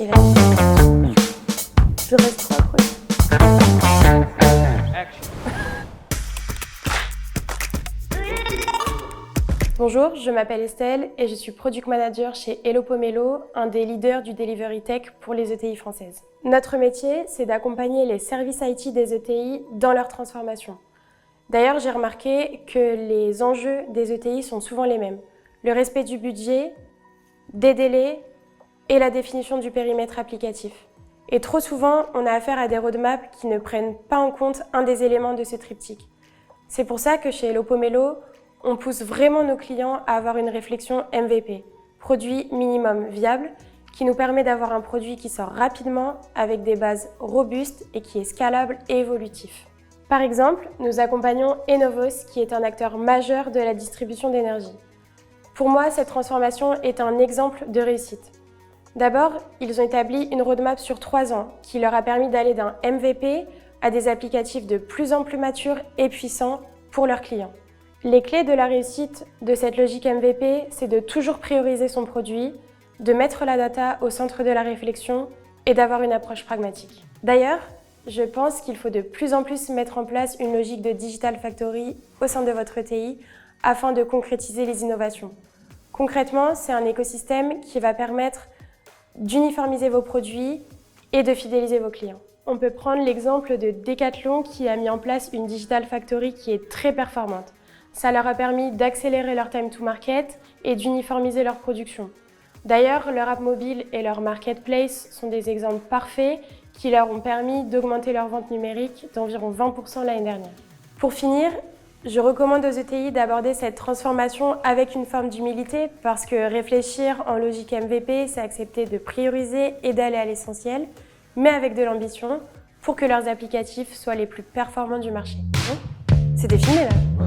Et là, je reste trop accrochée. Bonjour, je m'appelle Estelle et je suis Product Manager chez Hello Pomelo, un des leaders du Delivery Tech pour les ETI françaises. Notre métier, c'est d'accompagner les services IT des ETI dans leur transformation. D'ailleurs, j'ai remarqué que les enjeux des ETI sont souvent les mêmes. Le respect du budget, des délais et la définition du périmètre applicatif. Et trop souvent, on a affaire à des roadmaps qui ne prennent pas en compte un des éléments de ce triptyque. C'est pour ça que chez Hello Pomelo, on pousse vraiment nos clients à avoir une réflexion MVP, produit minimum viable, qui nous permet d'avoir un produit qui sort rapidement avec des bases robustes et qui est scalable et évolutif. Par exemple, nous accompagnons Enovos, qui est un acteur majeur de la distribution d'énergie. Pour moi, cette transformation est un exemple de réussite. D'abord, ils ont établi une roadmap sur 3 ans qui leur a permis d'aller d'un MVP à des applicatifs de plus en plus matures et puissants pour leurs clients. Les clés de la réussite de cette logique MVP, c'est de toujours prioriser son produit, de mettre la data au centre de la réflexion et d'avoir une approche pragmatique. D'ailleurs, je pense qu'il faut de plus en plus mettre en place une logique de Digital Factory au sein de votre ETI afin de concrétiser les innovations. Concrètement, c'est un écosystème qui va permettre d'uniformiser vos produits et de fidéliser vos clients. On peut prendre l'exemple de Decathlon qui a mis en place une Digital Factory qui est très performante. Ça leur a permis d'accélérer leur time to market et d'uniformiser leur production. D'ailleurs, leur app mobile et leur marketplace sont des exemples parfaits qui leur ont permis d'augmenter leur vente numérique d'environ 20% l'année dernière. Pour finir, je recommande aux ETI d'aborder cette transformation avec une forme d'humilité parce que réfléchir en logique MVP, c'est accepter de prioriser et d'aller à l'essentiel, mais avec de l'ambition pour que leurs applicatifs soient les plus performants du marché. C'était filmé là.